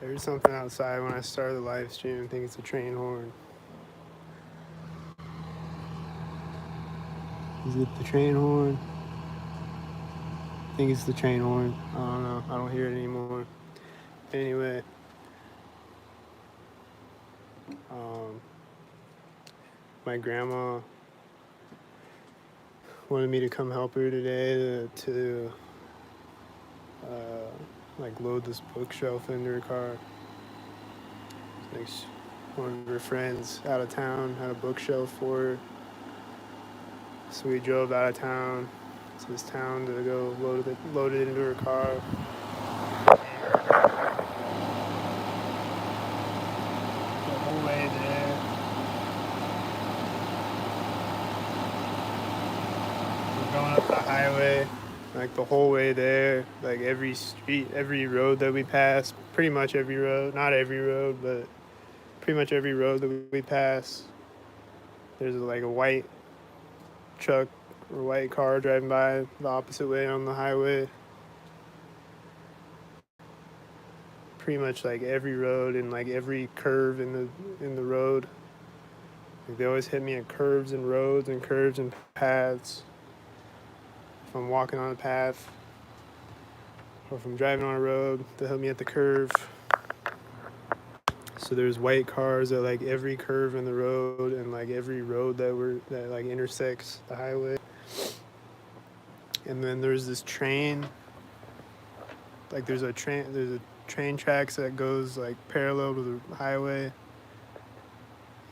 I heard something outside when I started the live stream. I think it's a train horn. Is it the train horn? I think it's the train horn. I don't know. I don't hear it anymore. Anyway, um, my grandma wanted me to come help her today to like load this bookshelf into her car. Like one of her friends out of town had a bookshelf for her, so we drove out of town to this town to go load it into her car. The whole way there, we're going up the highway, like the whole way there, like every street, every road that we pass, pretty much every road, not every road, but pretty much every road that we pass, there's like a white truck or white car driving by the opposite way on the highway. Pretty much like every road and like every curve in the road. Like they always hit me at curves and roads and curves and paths. If I'm walking on a path or if I'm driving on a road, they'll hit me at the curve. So there's white cars at like every curve in the road and like every road that like intersects the highway. And then there's this train. Like there's a train tracks that goes like parallel to the highway.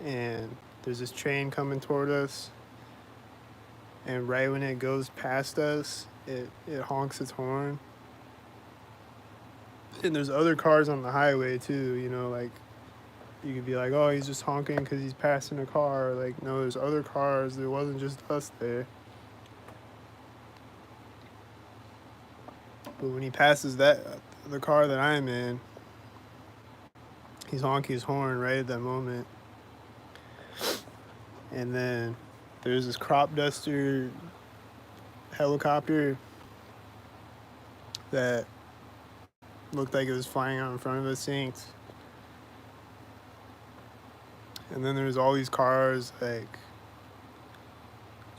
And there's this train coming toward us. And right when it goes past us, it honks its horn. And there's other cars on the highway too, you know, like you could be like, oh, he's just honking because he's passing a car. Like, no, there's other cars. There wasn't just us there. But when he passes the car that I'm in, he's honking his horn right at that moment. And then there's this crop duster helicopter that looked like it was flying out in front of us, synced. And then there's all these cars like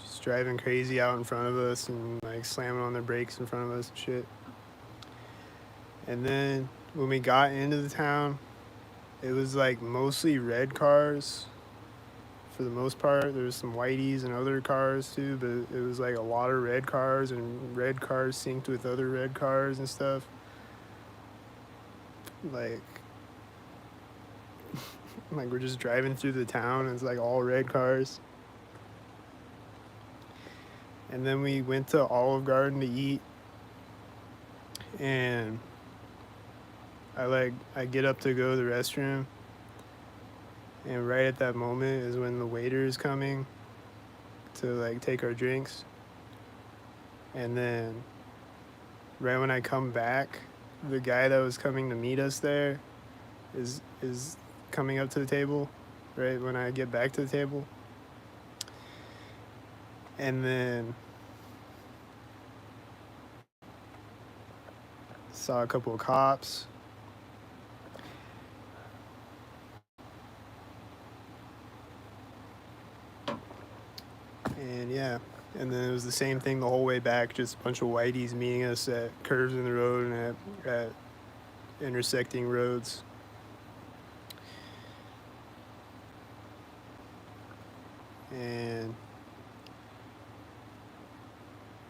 just driving crazy out in front of us and like slamming on their brakes in front of us and shit. And then when we got into the town, it was like mostly red cars for the most part. There was some whiteys and other cars too, but it was like a lot of red cars, and red cars synced with other red cars and stuff. Like we're just driving through the town and it's like all red cars. And then we went to Olive Garden to eat, and I get up to go to the restroom, and right at that moment is when the waiter is coming to like take our drinks. And then right when I come back, the guy that was coming to meet us there is coming up to the table right when I get back to the table. And then saw a couple of cops. And yeah, and then it was the same thing the whole way back, just a bunch of whiteys meeting us at curves in the road and at intersecting roads.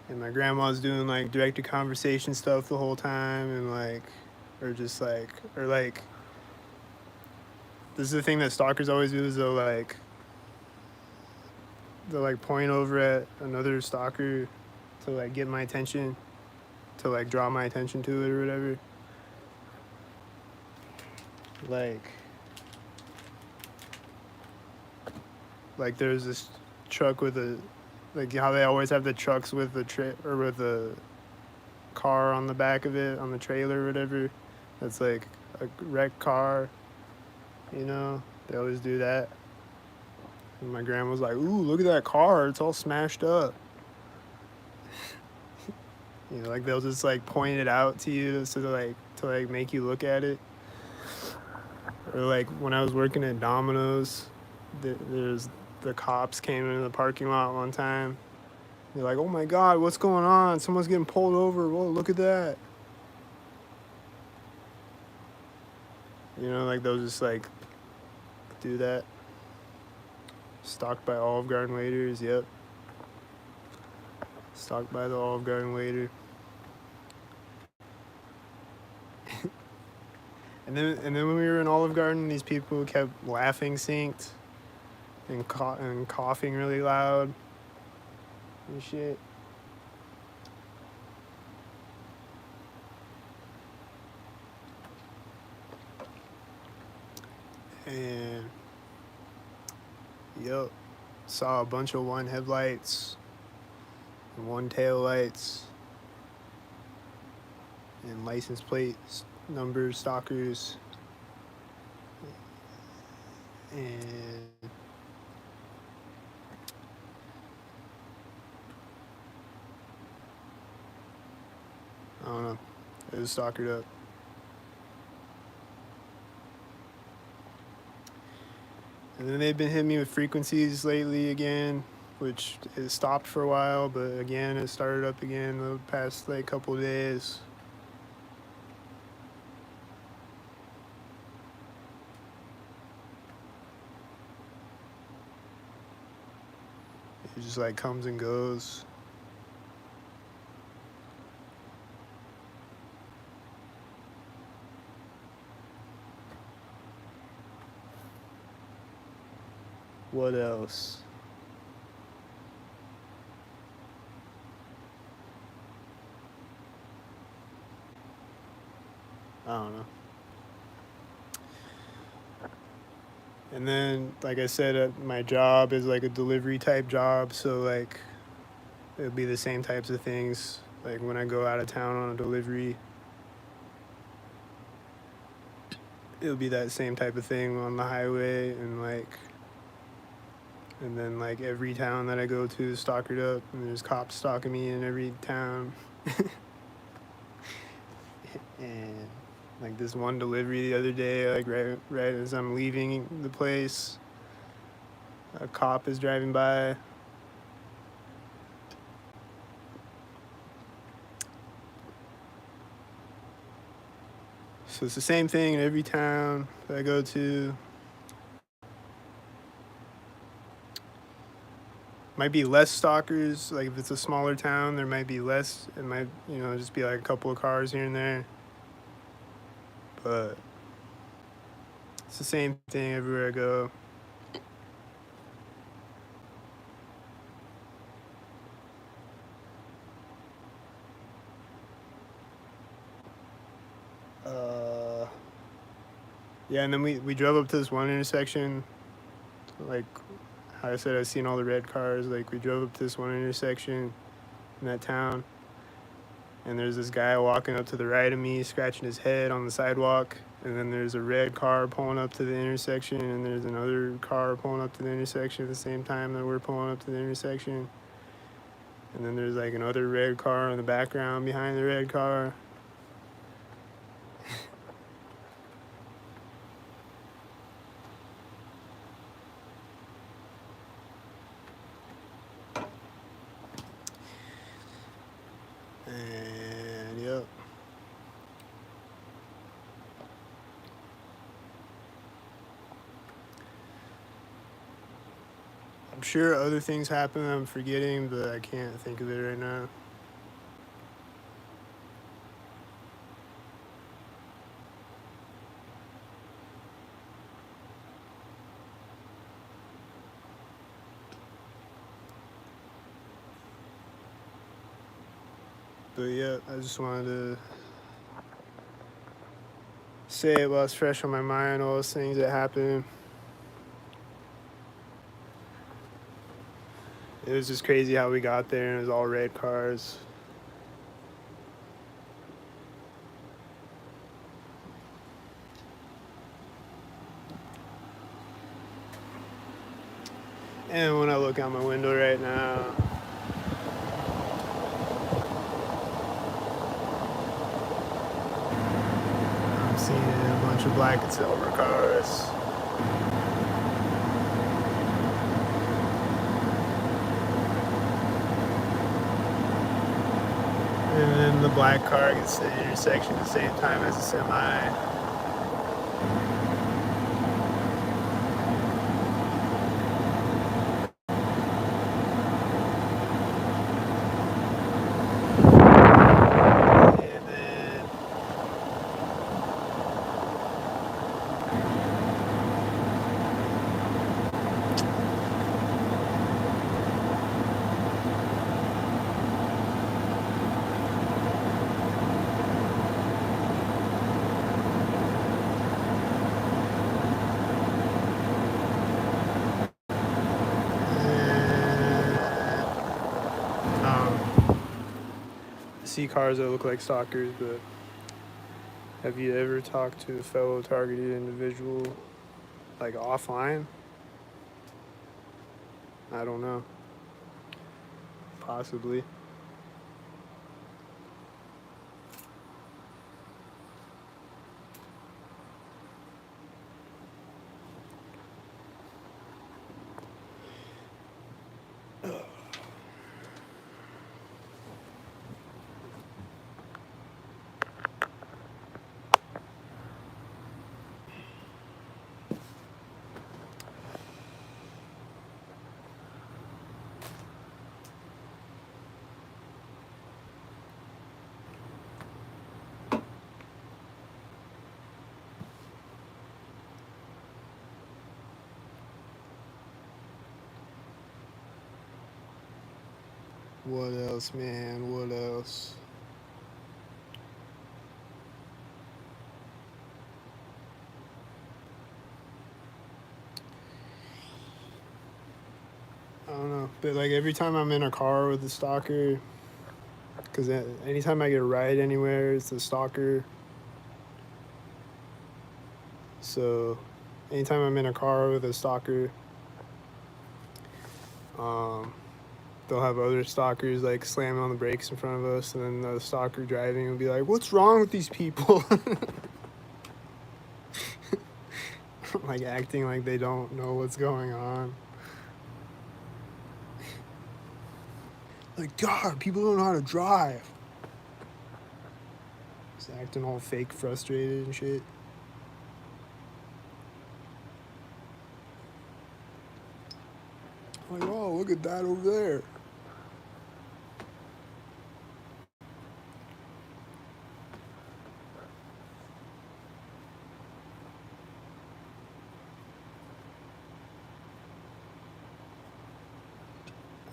And my grandma's doing like direct-to-conversation stuff the whole time, and like this is the thing that stalkers always do, is they'll point over at another stalker to like get my attention, to like draw my attention to it or whatever. Like there's this truck with like how they always have the trucks with with a car on the back of it, on the trailer or whatever. That's like a wrecked car, you know? They always do that. And my grandma's like, ooh, look at that car, it's all smashed up. You know, like they'll just like point it out to you to make you look at it. Or like when I was working at Domino's, there's the cops came into the parking lot one time. They're like, "Oh my God, what's going on? Someone's getting pulled over. Whoa, look at that!" You know, like they'll just like do that. Stalked by Olive Garden waiters. Yep. Stalked by the Olive Garden waiter. And then when we were in Olive Garden, these people kept laughing synced and coughing really loud and shit. And yep, saw a bunch of one headlights and one tail lights and license plates, numbers, stalkers, and I don't know. It was stalkered up. And then they've been hitting me with frequencies lately again, which it stopped for a while, but again it started up again the past like couple of days. It just like comes and goes. What else? I don't know. And then, like I said, my job is like a delivery type job, so like it'll be the same types of things. Like when I go out of town on a delivery, it'll be that same type of thing on the highway, and then like every town that I go to is stalkered up, and there's cops stalking me in every town. And like this one delivery the other day, like right as I'm leaving the place, a cop is driving by. So it's the same thing in every town that I go to. Might be less stalkers. Like if it's a smaller town, there might be less. It might, just be like a couple of cars here and there. But it's the same thing everywhere I go. Yeah, and then we drove up to this one intersection. Like how I said, I've seen all the red cars. Like we drove up to this one intersection in that town, and there's this guy walking up to the right of me, scratching his head on the sidewalk. And then there's a red car pulling up to the intersection, and there's another car pulling up to the intersection at the same time that we're pulling up to the intersection. And then there's like another red car in the background behind the red car. And yep. I'm sure other things happen I'm forgetting, but I can't think of it right now. But yeah, I just wanted to say it while it's fresh on my mind, all those things that happened. It was just crazy how we got there and it was all red cars. And when I look out my window right now, I'm seen it in a bunch of black and silver cars. And then the black car gets to the intersection at the same time as the semi. See cars that look like stalkers, but have you ever talked to a fellow targeted individual, like offline? I don't know. Possibly. What else, man? What else? I don't know. But like every time I'm in a car with a stalker, because anytime I get a ride anywhere, it's a stalker. So anytime I'm in a car with a stalker, they'll have other stalkers like slamming on the brakes in front of us, and then the stalker driving will be like, "What's wrong with these people?" Like acting like they don't know what's going on. Like, God, people don't know how to drive. Just acting all fake frustrated and shit. Like, oh, look at that over there.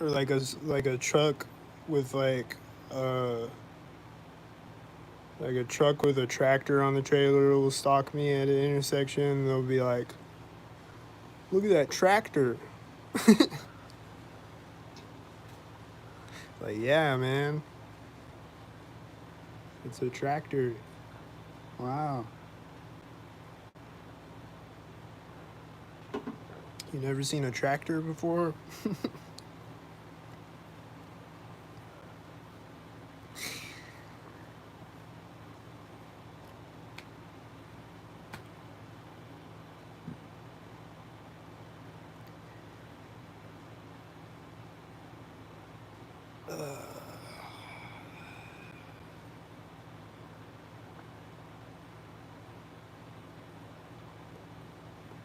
Or like a truck with like a truck with a tractor on the trailer will stalk me at an intersection. They'll be like, "Look at that tractor." Like, yeah, man. It's a tractor. Wow. You never seen a tractor before?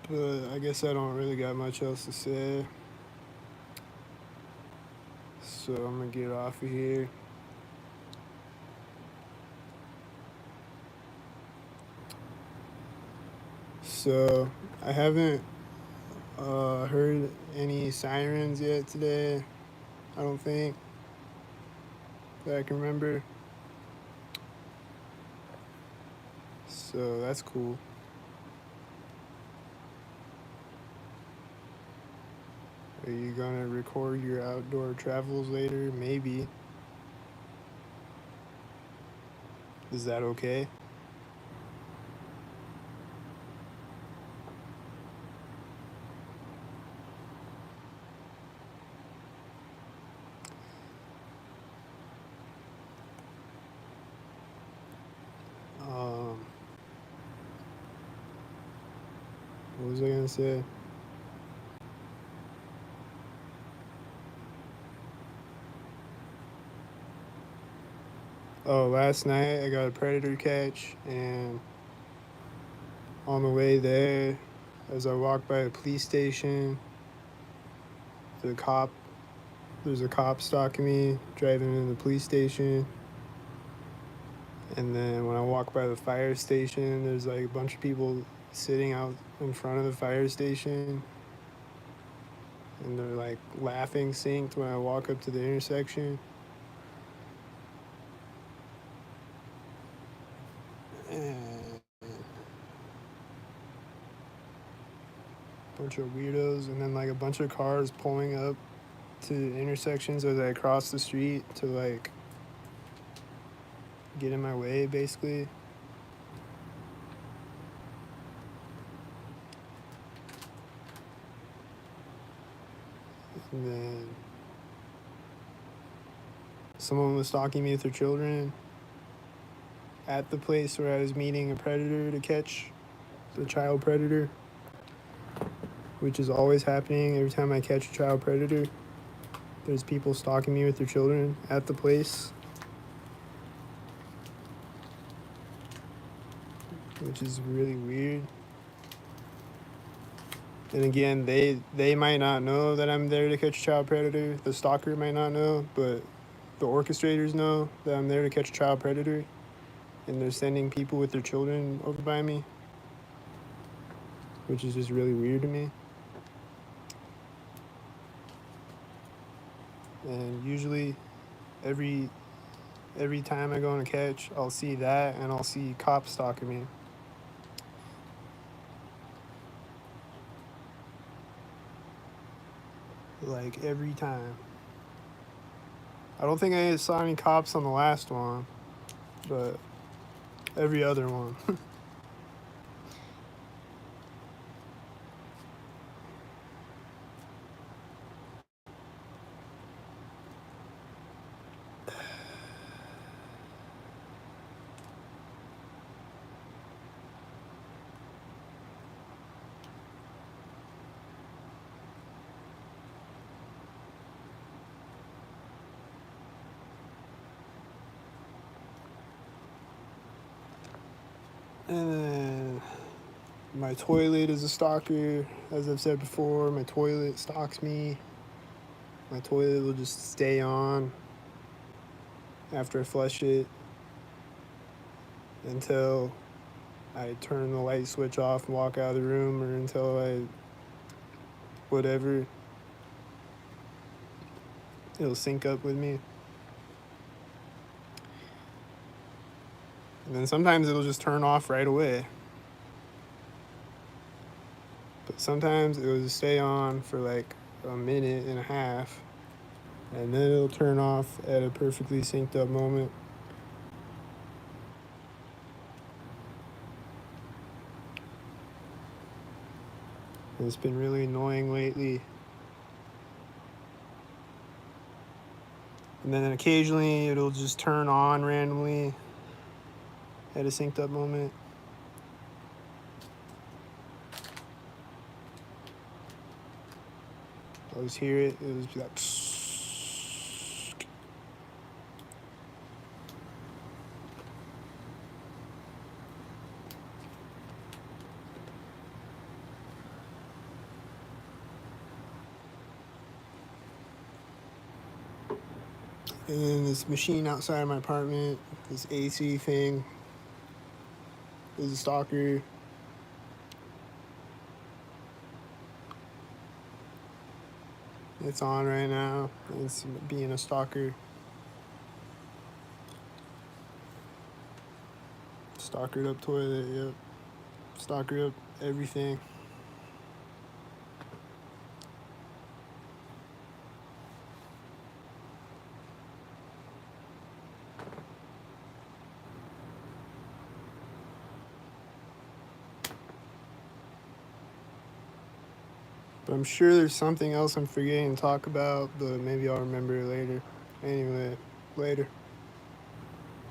But I guess I don't really got much else to say. So I'm gonna get off of here. So I haven't heard any sirens yet today. I don't think that I can remember. So that's cool. Are you gonna record your outdoor travels later? Maybe. Is that okay? Um, What was I gonna say? Oh, last night I got a predator catch, and on the way there, as I walked by a police station, the cop, there's a cop stalking me driving in the police station. And then when I walk by the fire station, there's like a bunch of people sitting out in front of the fire station, and they're like laughing synced when I walk up to the intersection. And a bunch of weirdos, and then like a bunch of cars pulling up to intersections as I cross the street to like get in my way, basically. And then someone was stalking me with their children at the place where I was meeting a predator to catch, the child predator, which is always happening every time I catch a child predator. There's people stalking me with their children at the place, which is really weird. And again, they might not know that I'm there to catch a child predator. The stalker might not know, but the orchestrators know that I'm there to catch a child predator, and they're sending people with their children over by me, which is just really weird to me. And usually every time I go on a catch, I'll see that, and I'll see cops stalking me. Like every time. I don't think I saw any cops on the last one, but every other one. And then my toilet is a stalker. As I've said before, my toilet stalks me. My toilet will just stay on after I flush it until I turn the light switch off and walk out of the room, or until I whatever. It'll sync up with me. And then sometimes it'll just turn off right away. But sometimes it will just stay on for like a minute and a half, and then it'll turn off at a perfectly synced up moment. And it's been really annoying lately. And then occasionally it'll just turn on randomly at a synced up moment. I'll just hear it. It'll just be like. And then this machine outside my apartment, this AC thing, is a stalker. It's on right now. It's being a stalker. Stalkered up toilet, yep. Stalkered up everything. But I'm sure there's something else I'm forgetting to talk about, but maybe I'll remember it later. Anyway, later.